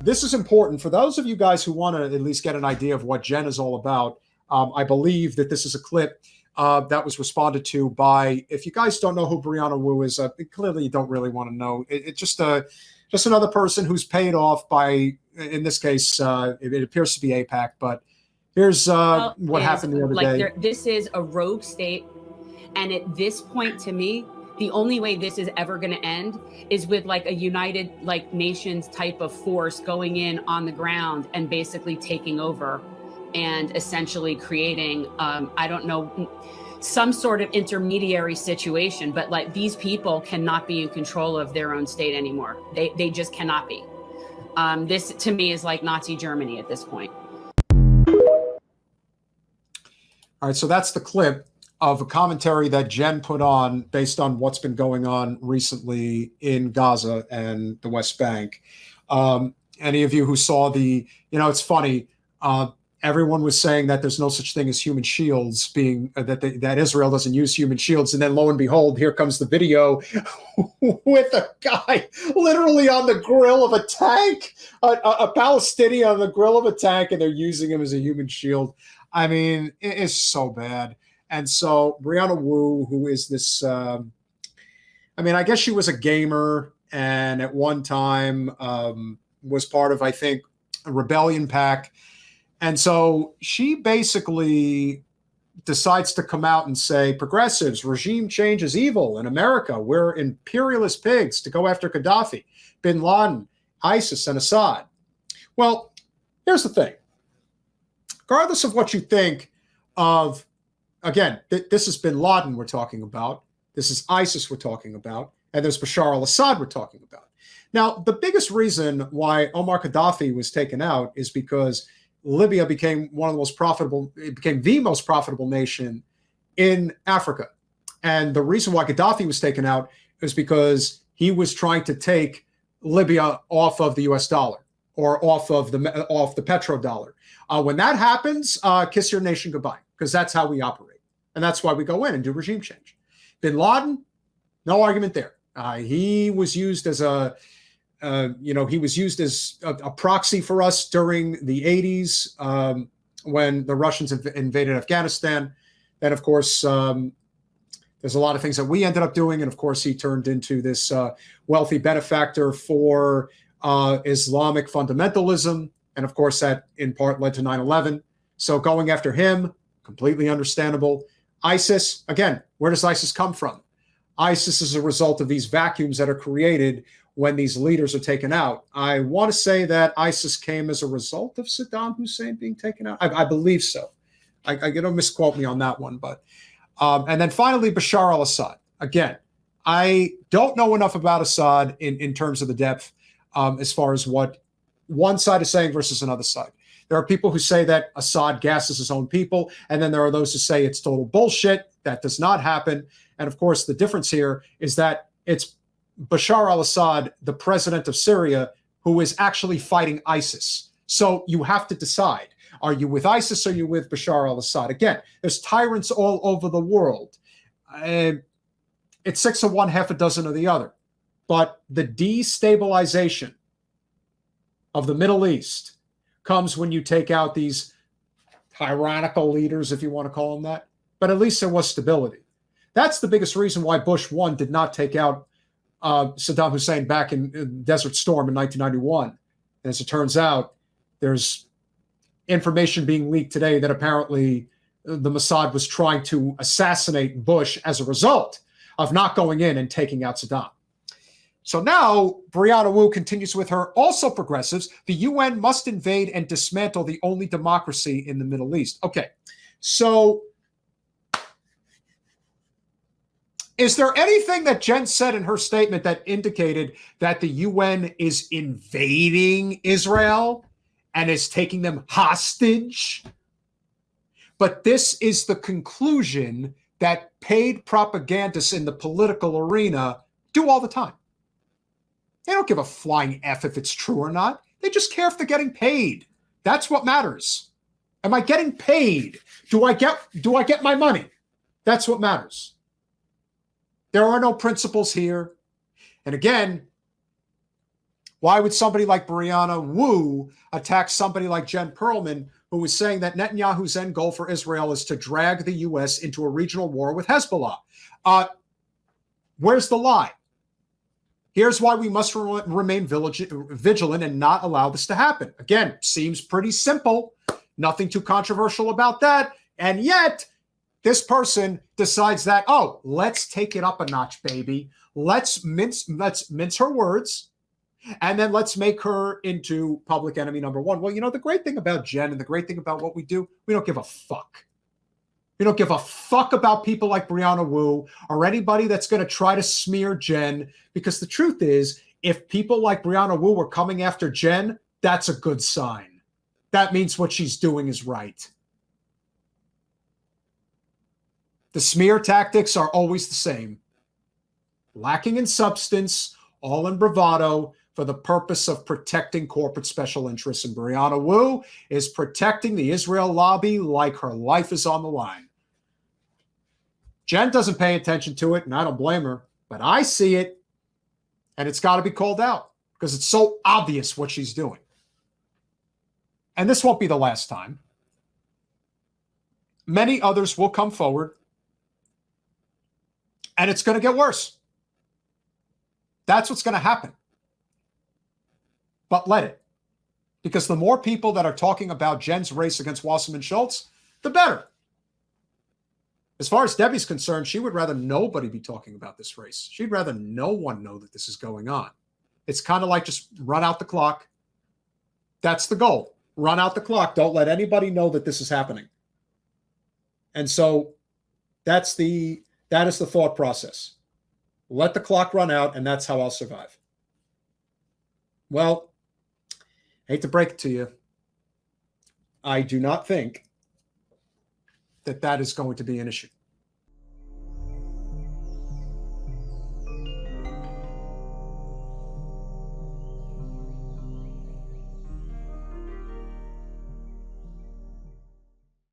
this is important for those of you guys who want to at least get an idea of what Jen is all about. I believe that this is a clip that was responded to by, if you guys don't know who Brianna Wu is, clearly you don't really want to know. It's just another person who's paid off by, in this case, it appears to be AIPAC, but here's what happened the other day. This is a rogue state. And at this point, to me, the only way this is ever going to end is with like a United Nations type of force going in on the ground and basically taking over and essentially creating, I don't know, some sort of intermediary situation. But like, these people cannot be in control of their own state anymore. They just cannot be. This to me is like Nazi Germany at this point. All right, so that's the clip of a commentary that Jen put on based on what's been going on recently in Gaza and the West Bank. Any of you who saw it's funny, everyone was saying that there's no such thing as human shields, being that Israel doesn't use human shields. And then lo and behold, here comes the video with a guy literally on the grill of a tank, a Palestinian on the grill of a tank, and they're using him as a human shield. I mean, it is so bad. And so Brianna Wu, who is this, I guess she was a gamer and at one time was part of, I think, a rebellion pack. And so she basically decides to come out and say, progressives, regime change is evil in America. We're imperialist pigs to go after Gaddafi, bin Laden, ISIS, and Assad. Well, here's the thing. Regardless of what you think of, again, this is bin Laden we're talking about. This is ISIS we're talking about. And there's Bashar al-Assad we're talking about. Now, the biggest reason why Omar Gaddafi was taken out is because Libya became the most profitable nation in Africa. And the reason why Gaddafi was taken out is because he was trying to take Libya off of the US dollar or off the petrodollar. When that happens, kiss your nation goodbye, because that's how we operate. And that's why we go in and do regime change. Bin Laden, no argument there. He was used as a proxy for us during the 80s when the Russians invaded Afghanistan. Then, of course, there's a lot of things that we ended up doing. And, of course, he turned into this wealthy benefactor for Islamic fundamentalism. And, of course, that in part led to 9/11. So going after him, completely understandable. ISIS, again, where does ISIS come from? ISIS is a result of these vacuums that are created when these leaders are taken out. I want to say that ISIS came as a result of Saddam Hussein being taken out. I believe so. I don't misquote me on that one. But and then finally, Bashar al-Assad. Again, I don't know enough about Assad in terms of the depth as far as what one side is saying versus another side. There are people who say that Assad gasses his own people, and then there are those who say it's total bullshit. That does not happen. And of course, the difference here is that it's Bashar al-Assad, the president of Syria, who is actually fighting ISIS. So you have to decide. Are you with ISIS or are you with Bashar al-Assad? Again, there's tyrants all over the world. It's 6 of one, half a dozen of the other. But the destabilization of the Middle East comes when you take out these tyrannical leaders, if you want to call them that. But at least there was stability. That's the biggest reason why Bush 1 did not take out Saddam Hussein back in Desert Storm in 1991. And as it turns out, there's information being leaked today that apparently the Mossad was trying to assassinate Bush as a result of not going in and taking out Saddam. So now Brianna Wu continues with her, also progressives, the UN must invade and dismantle the only democracy in the Middle East. Okay, so is there anything that Jen said in her statement that indicated that the UN is invading Israel and is taking them hostage? But this is the conclusion that paid propagandists in the political arena do all the time. They don't give a flying F if it's true or not. They just care if they're getting paid. That's what matters. Am I getting paid? Do I get my money? That's what matters. There are no principles here. And again, Why would somebody like Brianna Wu attack somebody like Jen Perelman, who was saying that Netanyahu's end goal for Israel is to drag the U.S. into a regional war with Hezbollah? Where's the lie? Here's why we must remain vigilant and not allow this to happen. Again, seems pretty simple. Nothing too controversial about that. And yet, this person decides that, oh, let's take it up a notch, baby. Let's mince her words, and then let's make her into public enemy number one. Well, you know, the great thing about Jen and the great thing about what we do, we don't give a fuck. We don't give a fuck about people like Brianna Wu or anybody that's going to try to smear Jen, because the truth is, if people like Brianna Wu were coming after Jen, that's a good sign. That means what she's doing is right. The smear tactics are always the same. Lacking in substance, all in bravado, for the purpose of protecting corporate special interests. And Brianna Wu is protecting the Israel lobby like her life is on the line. Jen doesn't pay attention to it, and I don't blame her, but I see it, and it's got to be called out because it's so obvious what she's doing. And this won't be the last time. Many others will come forward, and it's going to get worse. That's what's going to happen. But let it. Because the more people that are talking about Jen's race against Wasserman Schultz, the better. As far as Debbie's concerned, she would rather nobody be talking about this race. She'd rather no one know that this is going on. It's kind of like just run out the clock. That's the goal. Run out the clock. Don't let anybody know that this is happening. And so that is the thought process. Let the clock run out, and that's how I'll survive. Well, I hate to break it to you. I do not think that that is going to be an issue.